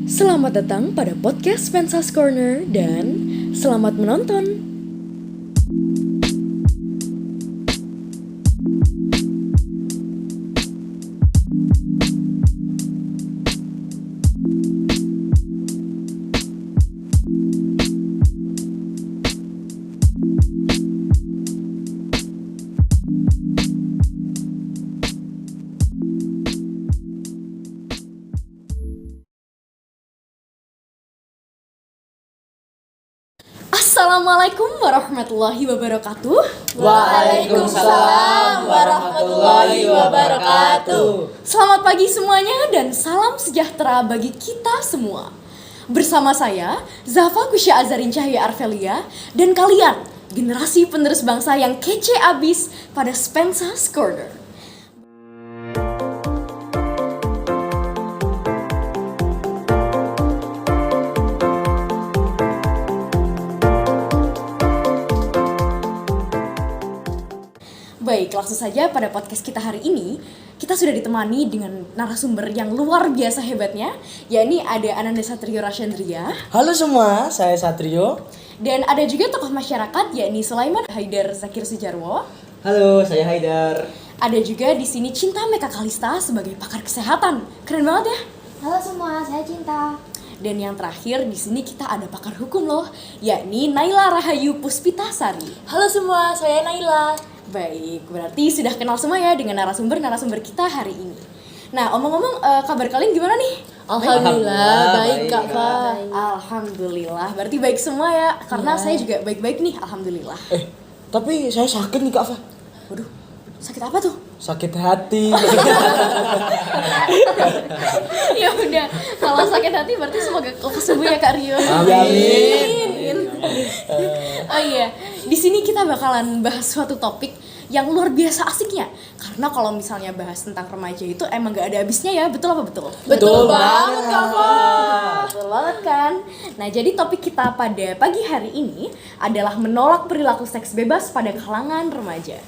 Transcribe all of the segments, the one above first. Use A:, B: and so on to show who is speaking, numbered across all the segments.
A: Selamat datang pada podcast Pensas Corner dan selamat menonton. Assalamualaikum warahmatullahi wabarakatuh.
B: Waalaikumsalam warahmatullahi wabarakatuh.
A: Selamat pagi semuanya dan salam sejahtera bagi kita semua. Bersama saya, Zafa Kusya Azarin Cahya Arvelia, dan kalian, generasi penerus bangsa yang kece abis pada Pensas Corner. Baik, langsung saja pada podcast kita hari ini, kita sudah ditemani dengan narasumber yang luar biasa hebatnya, yakni ada Ananda Satrio Rashendria.
B: Halo semua, saya Satrio.
A: Dan ada juga tokoh masyarakat, yakni Sulaiman Haidar Zakir Sujarwo.
C: Halo, saya Haidar.
A: Ada juga di sini Cinta Meka Kalista sebagai pakar kesehatan. Keren banget ya.
D: Halo semua, saya Cinta.
A: Dan yang terakhir di sini kita ada pakar hukum loh, yakni Naila Rahayu Puspitasari.
D: Halo semua, saya Naila.
A: Baik, berarti sudah kenal semua ya dengan narasumber kita hari ini. Nah, omong-omong, kabar kalian gimana nih?
D: Alhamdulillah, baik Kak Fa.
A: Alhamdulillah, berarti baik semua ya. Karena saya juga baik-baik nih, alhamdulillah.
B: Tapi saya sakit nih Kak Fa.
A: Waduh, sakit apa tuh?
B: Sakit hati.
A: Ya udah, kalau sakit hati berarti semoga sembuh ya Kak Rio.
B: Amin.
A: Oh iya, di sini kita bakalan bahas suatu topik yang luar biasa asiknya. Karena kalau misalnya bahas tentang remaja itu emang gak ada habisnya ya, betul apa betul?
B: Betul banget Kak Fa.
A: Betul banget kan? Nah, jadi topik kita pada pagi hari ini adalah menolak perilaku seks bebas pada kalangan remaja.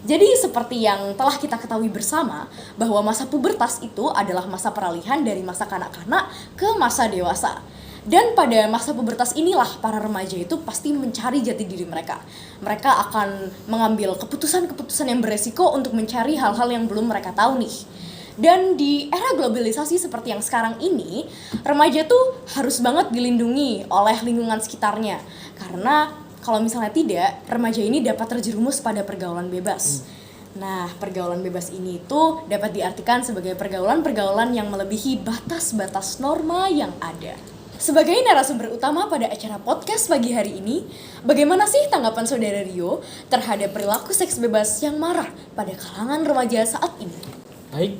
A: Jadi seperti yang telah kita ketahui bersama, bahwa masa pubertas itu adalah masa peralihan dari masa kanak-kanak ke masa dewasa. Dan pada masa pubertas inilah para remaja itu pasti mencari jati diri mereka. Mereka akan mengambil keputusan-keputusan yang beresiko untuk mencari hal-hal yang belum mereka tahu nih. Dan di era globalisasi seperti yang sekarang ini, remaja tuh harus banget dilindungi oleh lingkungan sekitarnya. Karena kalau misalnya tidak, remaja ini dapat terjerumus pada pergaulan bebas. Nah, pergaulan bebas ini tuh dapat diartikan sebagai pergaulan-pergaulan yang melebihi batas-batas norma yang ada. Sebagai narasumber utama pada acara podcast pagi hari ini, bagaimana sih tanggapan Saudara Rio terhadap perilaku seks bebas yang marak pada kalangan remaja saat ini?
B: Baik,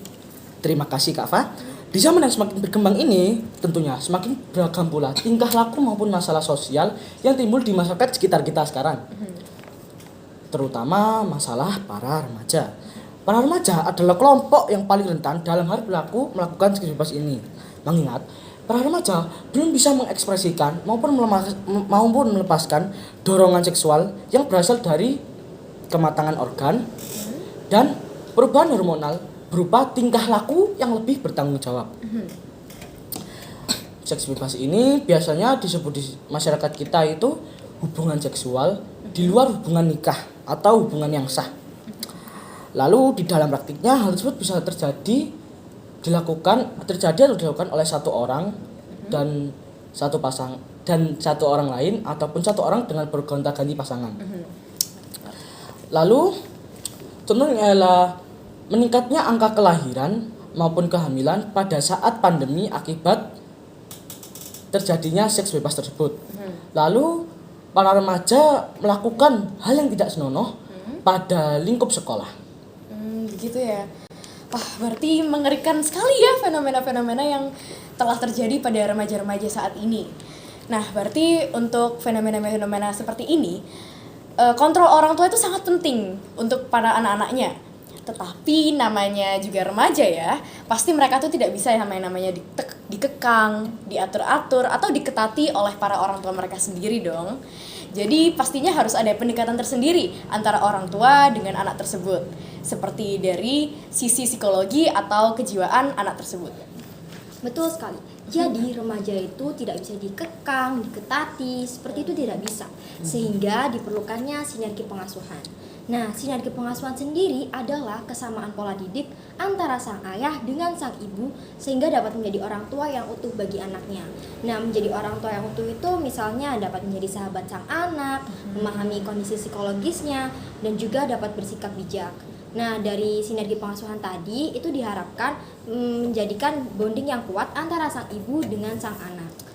B: terima kasih Kak Fa. Di zaman yang semakin berkembang ini, tentunya semakin beragam pula tingkah laku maupun masalah sosial yang timbul di masyarakat sekitar kita sekarang. Terutama masalah para remaja. Para remaja adalah kelompok yang paling rentan dalam hal perilaku melakukan seks bebas ini. Mengingat, para remaja belum bisa mengekspresikan maupun melepaskan dorongan seksual yang berasal dari kematangan organ dan perubahan hormonal berupa tingkah laku yang lebih bertanggung jawab. Seks bebas ini biasanya disebut di masyarakat kita itu hubungan seksual di luar hubungan nikah atau hubungan yang sah. Lalu di dalam praktiknya hal tersebut bisa dilakukan oleh satu orang dan satu orang lain ataupun satu orang dengan bergonta-ganti pasangan. Lalu contohnya adalah meningkatnya angka kelahiran maupun kehamilan pada saat pandemi akibat terjadinya seks bebas tersebut. Lalu para remaja melakukan hal yang tidak senonoh pada lingkup sekolah.
A: Begitu ya. Wah, berarti mengerikan sekali ya fenomena-fenomena yang telah terjadi pada remaja-remaja saat ini. Nah, berarti untuk fenomena-fenomena seperti ini, kontrol orang tua itu sangat penting untuk para anak-anaknya. Tetapi namanya juga remaja ya, pasti mereka tuh tidak bisa yang namanya dikekang, diatur-atur, atau diketati oleh para orang tua mereka sendiri dong. Jadi pastinya harus ada pendekatan tersendiri antara orang tua dengan anak tersebut, seperti dari sisi psikologi atau kejiwaan anak tersebut.
D: Betul sekali. Jadi remaja itu tidak bisa dikekang, diketati, seperti itu tidak bisa. Sehingga diperlukannya sinergi pengasuhan. Nah, sinergi pengasuhan sendiri adalah kesamaan pola didik antara sang ayah dengan sang ibu sehingga dapat menjadi orang tua yang utuh bagi anaknya. Nah, menjadi orang tua yang utuh itu misalnya dapat menjadi sahabat sang anak, memahami kondisi psikologisnya, dan juga dapat bersikap bijak. Nah, dari sinergi pengasuhan tadi itu diharapkan menjadikan bonding yang kuat antara sang ibu dengan sang anak.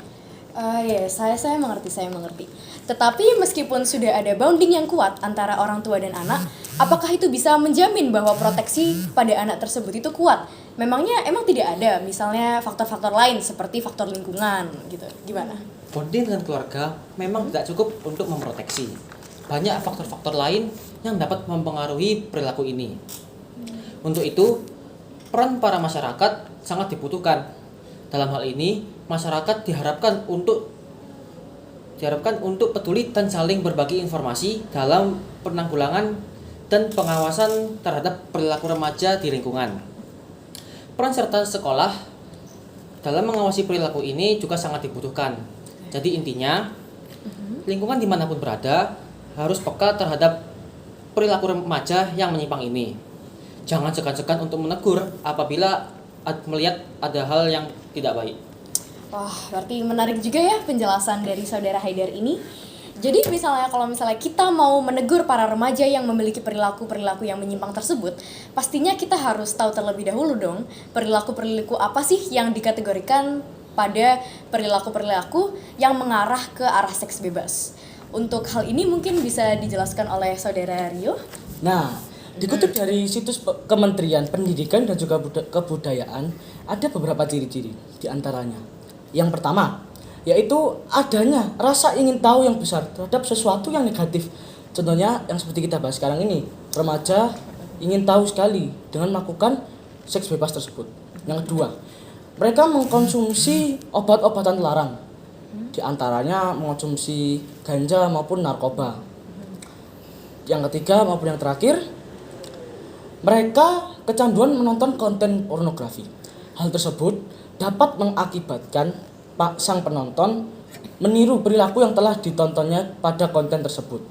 A: Ya, saya mengerti. Tetapi meskipun sudah ada bonding yang kuat antara orang tua dan anak, apakah itu bisa menjamin bahwa proteksi pada anak tersebut itu kuat? Emang tidak ada, misalnya faktor-faktor lain seperti faktor lingkungan gitu. Gimana?
C: Bonding dengan keluarga memang tidak cukup untuk memproteksi. Banyak faktor-faktor lain yang dapat mempengaruhi perilaku ini. Untuk itu, peran para masyarakat sangat dibutuhkan. Dalam hal ini, masyarakat diharapkan untuk peduli dan saling berbagi informasi dalam penanggulangan dan pengawasan terhadap perilaku remaja di lingkungan. Peran serta sekolah dalam mengawasi perilaku ini juga sangat dibutuhkan. Jadi intinya, lingkungan dimanapun berada harus peka terhadap perilaku remaja yang menyimpang ini. Jangan segan-segan untuk menegur apabila melihat ada hal yang tidak baik.
A: Wah, berarti menarik juga ya penjelasan dari Saudara Haidar ini. Jadi kalau misalnya kita mau menegur para remaja yang memiliki perilaku-perilaku yang menyimpang tersebut, pastinya kita harus tahu terlebih dahulu dong perilaku-perilaku apa sih yang dikategorikan pada perilaku-perilaku yang mengarah ke arah seks bebas. Untuk hal ini mungkin bisa dijelaskan oleh Saudara Rio.
B: Nah, dikutip dari situs Kementerian Pendidikan dan juga Kebudayaan, ada beberapa ciri-ciri di antaranya. Yang pertama, yaitu adanya rasa ingin tahu yang besar terhadap sesuatu yang negatif. Contohnya yang seperti kita bahas sekarang ini, remaja ingin tahu sekali dengan melakukan seks bebas tersebut. Yang kedua, mereka mengkonsumsi obat-obatan terlarang. Di antaranya mengkonsumsi ganja maupun narkoba. Yang ketiga maupun yang terakhir, mereka kecanduan menonton konten pornografi. Hal tersebut dapat mengakibatkan sang penonton meniru perilaku yang telah ditontonnya pada konten tersebut.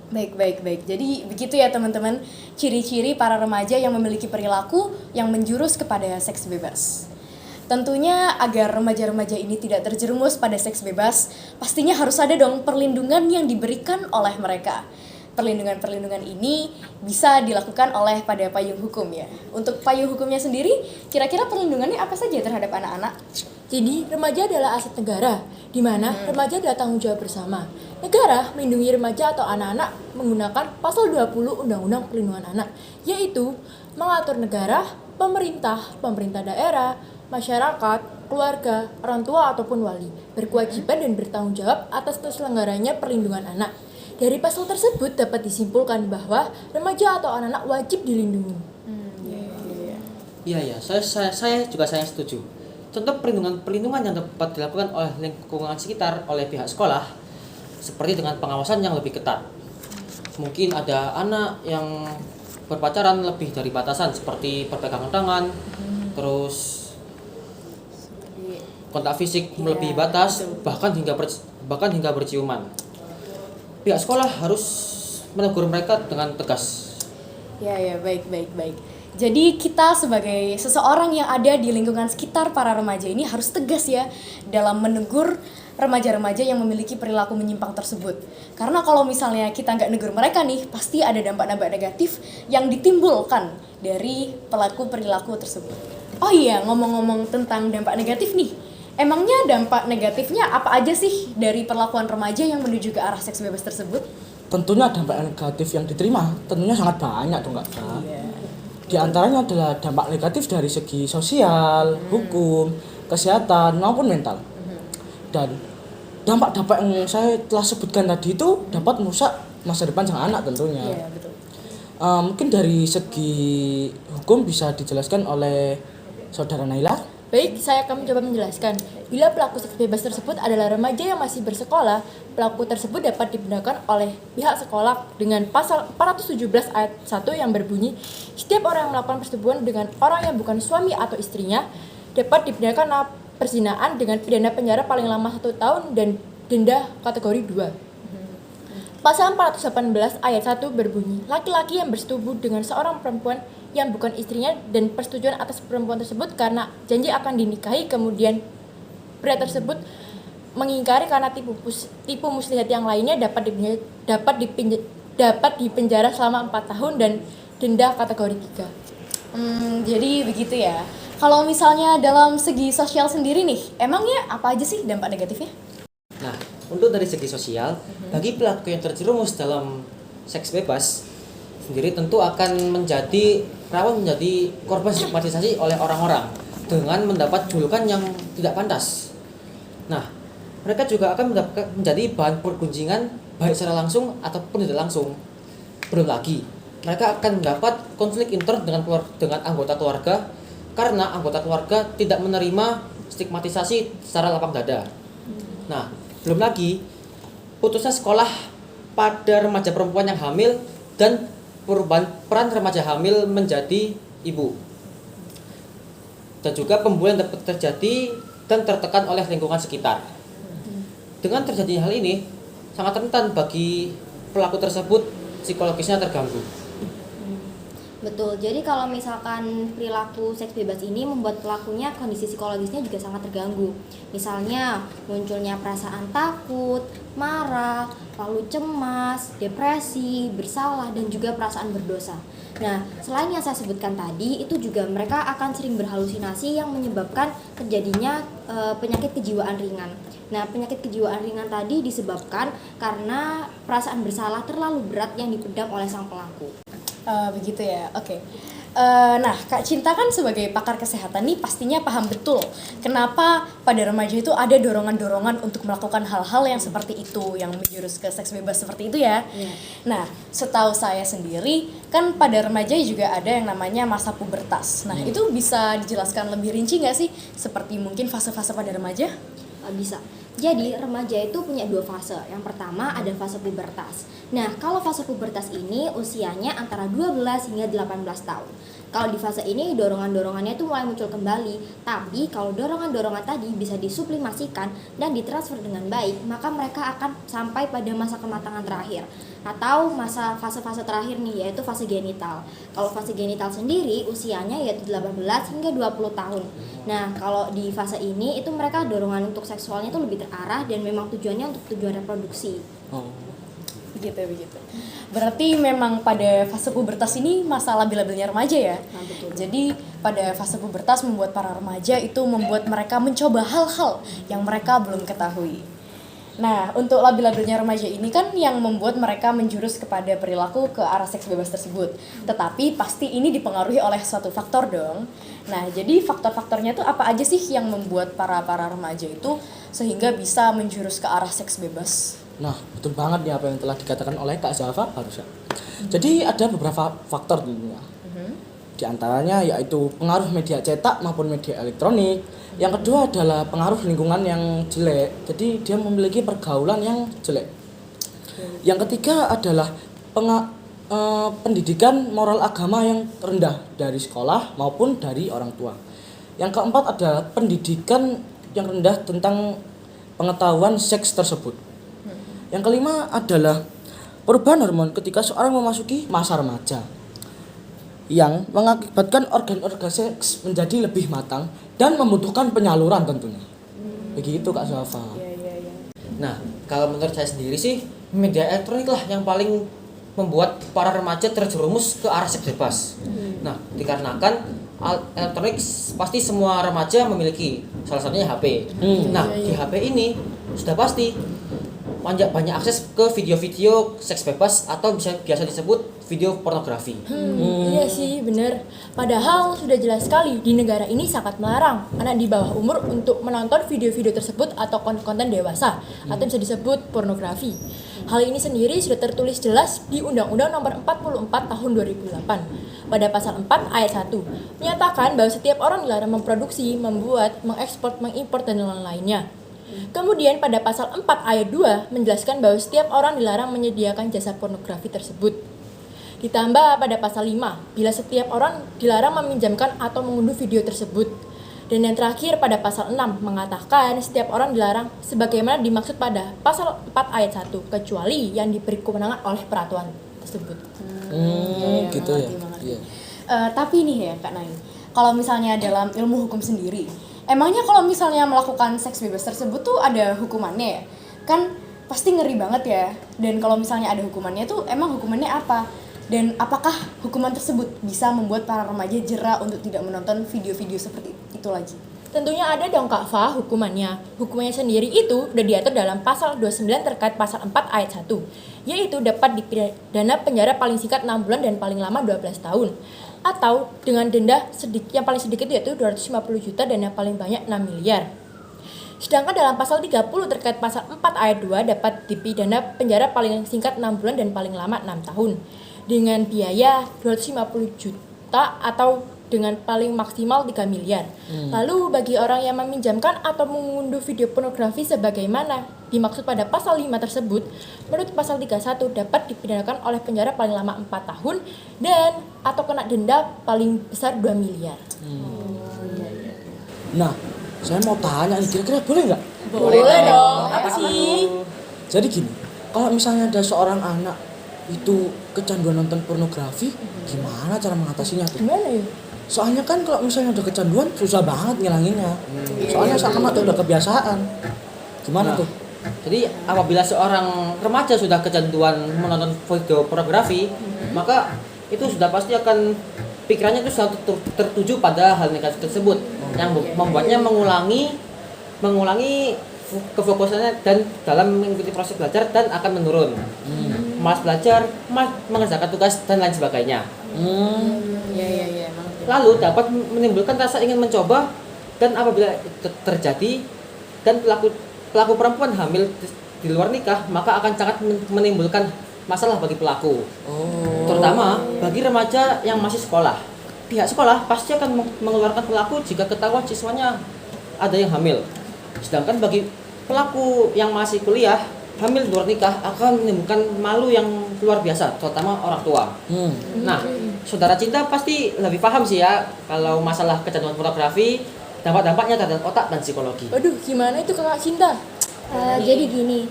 A: Baik. Jadi begitu ya teman-teman, ciri-ciri para remaja yang memiliki perilaku yang menjurus kepada seks bebas. Tentunya agar remaja-remaja ini tidak terjerumus pada seks bebas, pastinya harus ada dong perlindungan yang diberikan oleh mereka. Perlindungan ini bisa dilakukan oleh pada payung hukum ya. Untuk payung hukumnya sendiri, kira-kira perlindungannya apa saja terhadap anak-anak?
D: Jadi remaja adalah aset negara, di mana remaja adalah tanggung jawab bersama. Negara melindungi remaja atau anak-anak menggunakan pasal 20 Undang-Undang Perlindungan Anak, yaitu mengatur negara, pemerintah daerah, masyarakat, keluarga, orang tua ataupun wali berkewajiban dan bertanggung jawab atas terselenggaranya perlindungan anak. Dari pasal tersebut dapat disimpulkan bahwa remaja atau anak-anak wajib dilindungi.
C: Iya, saya juga setuju. Contoh perlindungan yang dapat dilakukan oleh lingkungan sekitar oleh pihak sekolah seperti dengan pengawasan yang lebih ketat. Mungkin ada anak yang berpacaran lebih dari batasan seperti perpegangan tangan, terus kontak fisik melebihi batas, bahkan hingga berciuman. Pihak sekolah harus menegur mereka dengan tegas.
A: Ya, baik. Jadi kita sebagai seseorang yang ada di lingkungan sekitar para remaja ini harus tegas ya dalam menegur remaja-remaja yang memiliki perilaku menyimpang tersebut. Karena kalau misalnya kita nggak negur mereka nih, pasti ada dampak-dampak negatif yang ditimbulkan dari pelaku perilaku tersebut. Oh iya, ngomong-ngomong tentang dampak negatif nih, emangnya dampak negatifnya apa aja sih dari perlakuan remaja yang menuju ke arah seks bebas tersebut?
B: Tentunya dampak negatif yang diterima tentunya sangat banyak dong Kak.
A: Iya.
B: Di antaranya adalah dampak negatif dari segi sosial, hukum, kesehatan maupun mental. Dan dampak-dampak yang saya telah sebutkan tadi itu dapat merusak masa depan sang anak tentunya.
A: Iya, betul.
B: Mungkin dari segi hukum bisa dijelaskan oleh Saudara Naila.
D: Baik, saya akan mencoba menjelaskan. Bila pelaku seks bebas tersebut adalah remaja yang masih bersekolah, pelaku tersebut dapat dipidanakan oleh pihak sekolah dengan pasal 417 ayat 1 yang berbunyi, setiap orang yang melakukan persetubuhan dengan orang yang bukan suami atau istrinya
E: dapat dipidana karena perzinaan dengan pidana penjara paling lama 1 tahun dan denda kategori 2. Pasal 418 ayat 1 berbunyi, laki-laki yang bersetubuh dengan seorang perempuan yang bukan istrinya dan persetujuan atas perempuan tersebut karena janji akan dinikahi, kemudian pria tersebut mengingkari karena tipu muslihat yang lainnya dapat dipenjara selama 4 tahun dan denda kategori 3.
A: Jadi begitu ya. Kalau misalnya dalam segi sosial sendiri nih, emangnya apa aja sih dampak negatifnya?
C: Nah, untuk dari segi sosial, bagi pelaku yang terjerumus dalam seks bebas sendiri tentu akan menjadi rawan menjadi korban stigmatisasi oleh orang-orang dengan mendapat julukan yang tidak pantas. Nah, mereka juga akan menjadi bahan pergunjingan baik secara langsung ataupun tidak langsung. Belum lagi, mereka akan mendapat konflik intern dengan anggota keluarga karena anggota keluarga tidak menerima stigmatisasi secara lapang dada. Nah, belum lagi putusnya sekolah pada remaja perempuan yang hamil dan peran remaja hamil menjadi ibu. Dan juga pembulian dapat terjadi dan tertekan oleh lingkungan sekitar. Dengan terjadinya hal ini, sangat rentan bagi pelaku tersebut psikologisnya terganggu.
D: Betul, jadi kalau misalkan perilaku seks bebas ini membuat pelakunya kondisi psikologisnya juga sangat terganggu. Misalnya munculnya perasaan takut, marah, lalu cemas, depresi, bersalah, dan juga perasaan berdosa. Nah, selain yang saya sebutkan tadi, itu juga mereka akan sering berhalusinasi yang menyebabkan terjadinya penyakit kejiwaan ringan. Nah, penyakit kejiwaan ringan tadi disebabkan karena perasaan bersalah terlalu berat yang dipendam oleh sang pelaku.
A: Begitu ya, oke. Nah, Kak Cinta kan sebagai pakar kesehatan nih pastinya paham betul kenapa pada remaja itu ada dorongan-dorongan untuk melakukan hal-hal yang seperti itu, yang menjurus ke seks bebas seperti itu ya. Nah, setahu saya sendiri kan pada remaja juga ada yang namanya masa pubertas. Nah, itu bisa dijelaskan lebih rinci nggak sih? Seperti mungkin fase-fase pada remaja?
D: Bisa. Jadi remaja itu punya 2 fase. Yang pertama ada fase pubertas. Nah, kalau fase pubertas ini usianya antara 12 hingga 18 tahun. Kalau di fase ini dorongan-dorongannya itu mulai muncul kembali. Tapi kalau dorongan-dorongan tadi bisa disublimasikan dan ditransfer dengan baik, maka mereka akan sampai pada masa kematangan terakhir atau masa fase-fase terakhir nih, yaitu fase genital. Kalau fase genital sendiri usianya yaitu 18 hingga 20 tahun. Nah, kalau di fase ini itu mereka dorongan untuk seksualnya itu lebih terarah dan memang tujuannya untuk tujuan reproduksi.
A: Begitu. Berarti memang pada fase pubertas ini masa labil-labilnya remaja ya.
D: Nah, betul.
A: Jadi pada fase pubertas membuat para remaja itu membuat mereka mencoba hal-hal yang mereka belum ketahui. Nah, untuk labil-labilnya remaja ini kan yang membuat mereka menjurus kepada perilaku ke arah seks bebas tersebut. Tetapi pasti ini dipengaruhi oleh suatu faktor dong. Nah, jadi faktor-faktornya tuh apa aja sih yang membuat para remaja itu sehingga bisa menjurus ke arah seks bebas?
B: Nah, betul banget nih apa yang telah dikatakan oleh Kak Zalfa barusan. Jadi ada beberapa faktor tentunya. Di antaranya yaitu pengaruh media cetak maupun media elektronik. Yang kedua adalah pengaruh lingkungan yang jelek. Jadi dia memiliki pergaulan yang jelek. Yang ketiga adalah pendidikan moral agama yang rendah dari sekolah maupun dari orang tua. Yang keempat adalah pendidikan yang rendah tentang pengetahuan seks tersebut. Yang kelima adalah perubahan hormon ketika seorang memasuki masa remaja yang mengakibatkan organ-organ seks menjadi lebih matang dan membutuhkan penyaluran tentunya. Begitu Kak Zalfa.
C: Nah, kalau menurut saya sendiri sih media elektronik lah yang paling membuat para remaja terjerumus ke arah seks bebas. Nah, dikarenakan elektronik pasti semua remaja memiliki, salah satunya HP. Nah, di HP ini sudah pasti banyak akses ke video-video seks bebas atau biasa disebut video pornografi.
E: Iya sih, bener. Padahal sudah jelas sekali di negara ini sangat melarang anak di bawah umur untuk menonton video-video tersebut atau konten dewasa atau bisa disebut pornografi. Hal ini sendiri sudah tertulis jelas di Undang-Undang Nomor 44 Tahun 2008 pada pasal 4 ayat 1 menyatakan bahwa setiap orang dilarang memproduksi, membuat, mengekspor, mengimpor dan lain-lainnya. Kemudian pada pasal 4 ayat 2 menjelaskan bahwa setiap orang dilarang menyediakan jasa pornografi tersebut. Ditambah pada pasal 5, bila setiap orang dilarang meminjamkan atau mengunduh video tersebut. Dan yang terakhir pada pasal 6 mengatakan setiap orang dilarang sebagaimana dimaksud pada pasal 4 ayat 1 kecuali yang diberi kewenangan oleh peraturan tersebut.
A: Iya,
B: gitu ya.
A: mengerti.
B: Iya.
A: Tapi nih ya Kak Nai, kalau misalnya dalam ilmu hukum sendiri, emangnya kalau misalnya melakukan seks bebas tersebut tuh ada hukumannya ya? Kan pasti ngeri banget ya. Dan kalau misalnya ada hukumannya tuh emang hukumannya apa? Dan apakah hukuman tersebut bisa membuat para remaja jera untuk tidak menonton video-video seperti itu lagi?
E: Tentunya ada dong Kak Fa hukumannya. Hukumannya sendiri itu udah diatur dalam pasal 29 terkait pasal 4 ayat 1, yaitu dapat dipidana penjara paling singkat 6 bulan dan paling lama 12 tahun. Atau dengan denda yang paling sedikit yaitu 250 juta dan yang paling banyak 6 miliar. Sedangkan dalam pasal 30 terkait pasal 4 ayat 2 dapat dipidana penjara paling singkat 6 bulan dan paling lama 6 tahun. Dengan biaya 250 juta atau dengan paling maksimal 3 miliar. Lalu bagi orang yang meminjamkan atau mengunduh video pornografi sebagaimana dimaksud pada pasal 5 tersebut, menurut pasal 31 dapat dipidanakan oleh penjara paling lama 4 tahun dan atau kena denda paling besar 2 miliar.
B: Nah, saya mau tanya nih, kira-kira boleh nggak?
E: Boleh dong. Apa sih?
B: Jadi gini, kalau misalnya ada seorang anak itu kecanduan nonton pornografi, gimana cara mengatasinya tuh?
E: Gimana ya?
B: Soalnya kan kalau misalnya udah kecanduan susah banget ngilanginnya. Soalnya sama udah kebiasaan. Gimana
C: Nah,
B: tuh?
C: Jadi apabila seorang remaja sudah kecanduan menonton video pornografi, maka itu sudah pasti akan pikirannya itu selalu tertuju pada hal negatif tersebut yang membuatnya mengulangi kefokusannya dan dalam mengikuti proses belajar dan akan menurun. Malas belajar, malas mengerjakan tugas dan lain sebagainya.
A: Iya.
C: Lalu dapat menimbulkan rasa ingin mencoba dan apabila terjadi dan pelaku perempuan hamil di luar nikah, maka akan sangat menimbulkan masalah bagi pelaku. Terutama bagi remaja yang masih sekolah. Pihak sekolah pasti akan mengeluarkan pelaku jika ketahuan siswanya ada yang hamil. Sedangkan bagi pelaku yang masih kuliah, hamil di luar nikah akan menimbulkan malu yang luar biasa, terutama orang tua. Nah, saudara cinta pasti lebih paham sih ya kalau masalah kecanduan pornografi, dampak-dampaknya terhadap otak dan psikologi.
E: Waduh, gimana itu Kakak Cinta?
D: Jadi gini,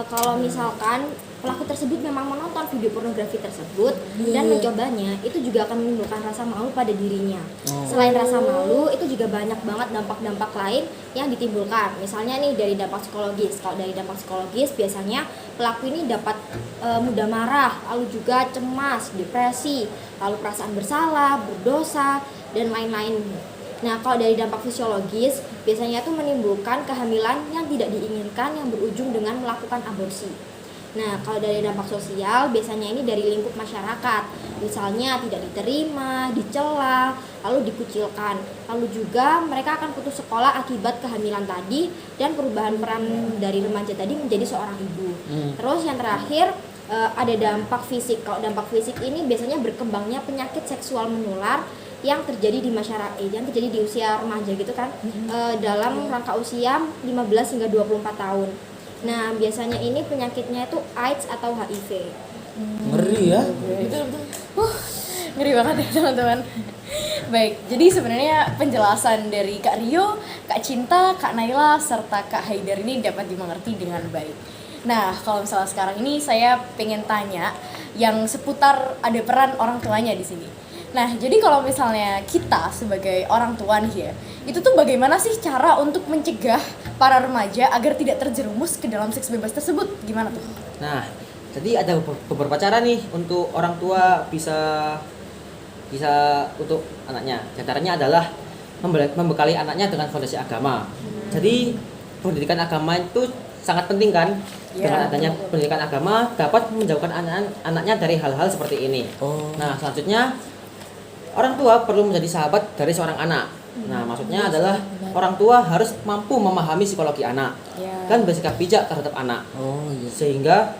D: kalau misalkan pelaku tersebut memang menonton video pornografi tersebut dan mencobanya, itu juga akan menimbulkan rasa malu pada dirinya. Selain rasa malu, itu juga banyak banget dampak-dampak lain yang ditimbulkan. Misalnya nih dari dampak psikologis. Kalau dari dampak psikologis biasanya pelaku ini dapat mudah marah, lalu juga cemas, depresi, lalu perasaan bersalah, berdosa, dan lain-lain. Nah, kalau dari dampak fisiologis, biasanya itu menimbulkan kehamilan yang tidak diinginkan yang berujung dengan melakukan aborsi. Nah, kalau dari dampak sosial, biasanya ini dari lingkup masyarakat. Misalnya tidak diterima, dicela, lalu dikucilkan. Lalu juga mereka akan putus sekolah akibat kehamilan tadi dan perubahan peran dari remaja tadi menjadi seorang ibu. Terus yang terakhir, ada dampak fisik. Kalau dampak fisik ini biasanya berkembangnya penyakit seksual menular yang terjadi di masyarakat, yang terjadi di usia remaja gitu kan, dalam rangka usia 15 hingga 24 tahun. Nah, biasanya ini penyakitnya itu AIDS atau HIV.
B: Ngeri ya.
A: Ngeri banget ya teman-teman. Baik, jadi sebenarnya penjelasan dari Kak Rio, Kak Cinta, Kak Naila, serta Kak Haidar ini dapat dimengerti dengan baik. Nah, kalau misalnya sekarang ini saya pengen tanya yang seputar ada peran orang tuanya di sini. Nah, jadi kalau misalnya kita sebagai orang tua nih ya, itu tuh bagaimana sih cara untuk mencegah para remaja agar tidak terjerumus ke dalam seks bebas tersebut? Gimana tuh?
C: Nah, jadi ada beberapa cara nih untuk orang tua bisa untuk anaknya. Di antaranya adalah membekali anaknya dengan fondasi agama. Jadi pendidikan agama itu sangat penting kan? Dengan adanya pendidikan agama dapat menjauhkan anaknya dari hal-hal seperti ini. Nah, selanjutnya orang tua perlu menjadi sahabat dari seorang anak. Nah, maksudnya adalah orang tua harus mampu memahami psikologi anak dan bersikap bijak terhadap anak. Sehingga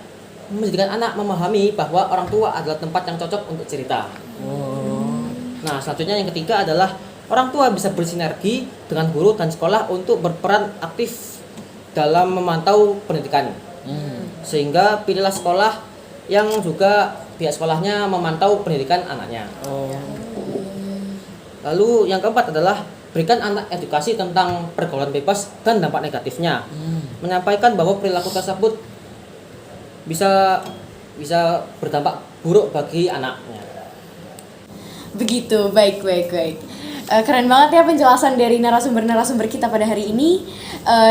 C: menjadikan anak memahami bahwa orang tua adalah tempat yang cocok untuk cerita. Nah, selanjutnya yang ketiga adalah orang tua bisa bersinergi dengan guru dan sekolah untuk berperan aktif dalam memantau pendidikan. Sehingga pilihlah sekolah yang juga pihak sekolahnya memantau pendidikan anaknya. Lalu yang keempat adalah berikan anak edukasi tentang pergaulan bebas dan dampak negatifnya. Menyampaikan bahwa perilaku tersebut bisa berdampak buruk bagi anaknya.
A: Begitu, baik. Keren banget ya penjelasan dari narasumber-narasumber kita pada hari ini.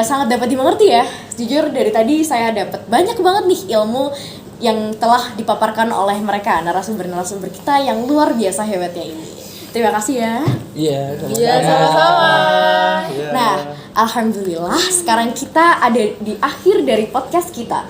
A: Sangat dapat dimengerti ya. Jujur dari tadi saya dapat banyak banget nih ilmu yang telah dipaparkan oleh mereka, narasumber-narasumber kita yang luar biasa hebatnya ini. Terima kasih ya.
B: Iya,
E: Iya, sama-sama.
A: Nah, alhamdulillah sekarang kita ada di akhir dari podcast kita.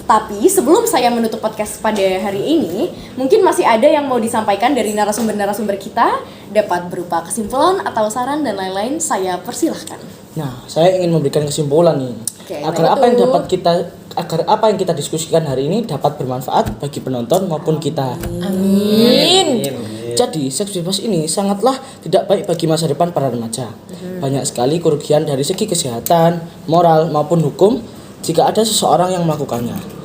A: Tapi sebelum saya menutup podcast pada hari ini, mungkin masih ada yang mau disampaikan dari narasumber-narasumber kita, dapat berupa kesimpulan atau saran dan lain-lain, saya persilahkan.
B: Nah, saya ingin memberikan kesimpulan nih.
A: Oke,
B: agar apa yang kita diskusikan hari ini dapat bermanfaat bagi penonton maupun kita.
E: Amin.
B: Jadi, seks bebas ini sangatlah tidak baik bagi masa depan para remaja. Banyak sekali kerugian dari segi kesehatan, moral maupun hukum jika ada seseorang yang melakukannya.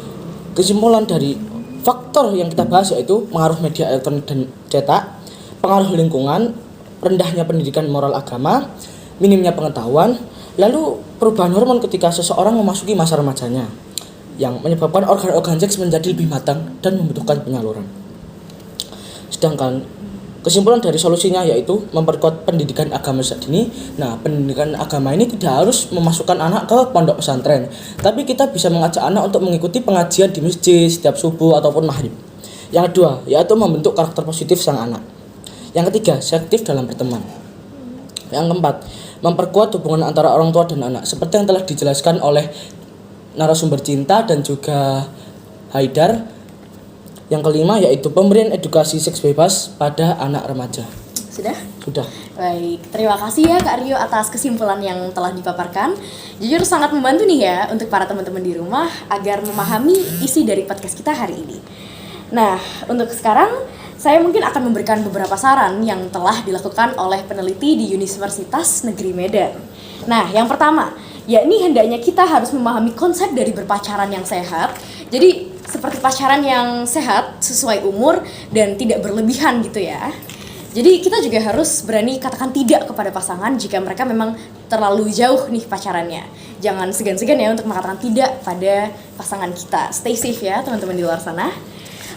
B: Kesimpulan dari faktor yang kita bahas yaitu pengaruh media elektronik dan cetak, pengaruh lingkungan, rendahnya pendidikan moral agama, minimnya pengetahuan, lalu perubahan hormon ketika seseorang memasuki masa remajanya yang menyebabkan organ-organ seks menjadi lebih matang dan membutuhkan penyaluran. Sedangkan kesimpulan dari solusinya yaitu memperkuat pendidikan agama sejak dini. Nah, pendidikan agama ini tidak harus memasukkan anak ke pondok pesantren, tapi kita bisa mengajak anak untuk mengikuti pengajian di masjid setiap subuh ataupun maghrib. Yang kedua, yaitu membentuk karakter positif sang anak. Yang ketiga, selektif dalam berteman. Yang keempat, memperkuat hubungan antara orang tua dan anak seperti yang telah dijelaskan oleh narasumber Cinta dan juga Haidar. Yang kelima yaitu pemberian edukasi seks bebas pada anak remaja.
A: Sudah?
B: Sudah.
A: Baik, terima kasih ya Kak Rio atas kesimpulan yang telah dipaparkan. Jujur sangat membantu nih ya untuk para teman-teman di rumah agar memahami isi dari podcast kita hari ini. Nah, untuk sekarang saya mungkin akan memberikan beberapa saran yang telah dilakukan oleh peneliti di Universitas Negeri Medan. Nah, yang pertama, yakni hendaknya kita harus memahami konsep dari berpacaran yang sehat. Jadi seperti pacaran yang sehat, sesuai umur, dan tidak berlebihan gitu ya. Jadi kita juga harus berani katakan tidak kepada pasangan jika mereka memang terlalu jauh nih pacarannya. Jangan segan-segan ya untuk mengatakan tidak pada pasangan kita. Stay safe ya teman-teman di luar sana.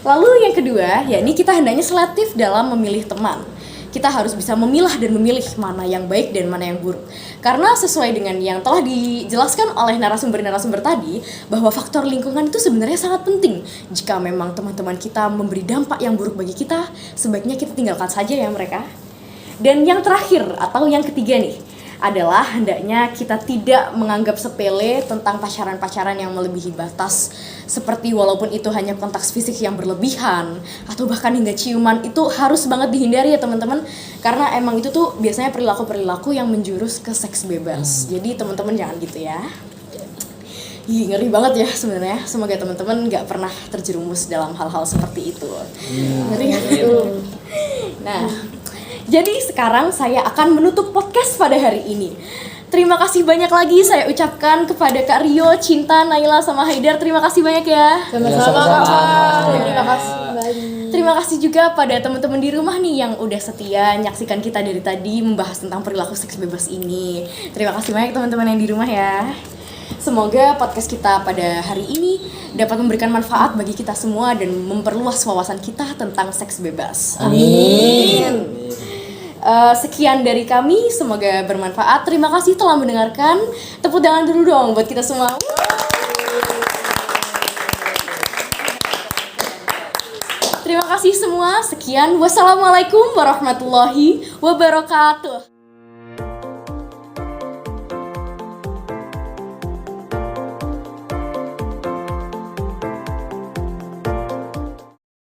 A: Lalu yang kedua, yakni kita hendaknya selektif dalam memilih teman. Kita harus bisa memilah dan memilih mana yang baik dan mana yang buruk. Karena sesuai dengan yang telah dijelaskan oleh narasumber-narasumber tadi, bahwa faktor lingkungan itu sebenarnya sangat penting. Jika memang teman-teman kita memberi dampak yang buruk bagi kita, sebaiknya kita tinggalkan saja ya mereka. Dan yang terakhir atau yang ketiga nih, adalah hendaknya kita tidak menganggap sepele tentang pacaran-pacaran yang melebihi batas. Seperti walaupun itu hanya kontaks fisik yang berlebihan atau bahkan hingga ciuman, itu harus banget dihindari ya teman-teman. Karena emang itu tuh biasanya perilaku-perilaku yang menjurus ke seks bebas. Jadi teman-teman jangan gitu ya. Ih, ngeri banget ya sebenarnya. Semoga teman-teman nggak pernah terjerumus dalam hal-hal seperti itu. Ngeri. Nah, jadi sekarang saya akan menutup podcast pada hari ini. Terima kasih banyak lagi saya ucapkan kepada Kak Rio, Cinta, Naila, sama Haidar. Terima kasih banyak ya.
E: Sama-sama Kak. Terima kasih kembali.
A: Terima kasih juga pada teman-teman di rumah nih yang udah setia nyaksikan kita dari tadi membahas tentang perilaku seks bebas ini. Terima kasih banyak teman-teman yang di rumah ya. Semoga podcast kita pada hari ini dapat memberikan manfaat bagi kita semua dan memperluas wawasan kita tentang seks bebas. Amin. Sekian dari kami, semoga bermanfaat. Terima kasih telah mendengarkan. Tepuk tangan dulu dong buat kita semua. Terima kasih semua. Sekian. Wassalamualaikum warahmatullahi wabarakatuh.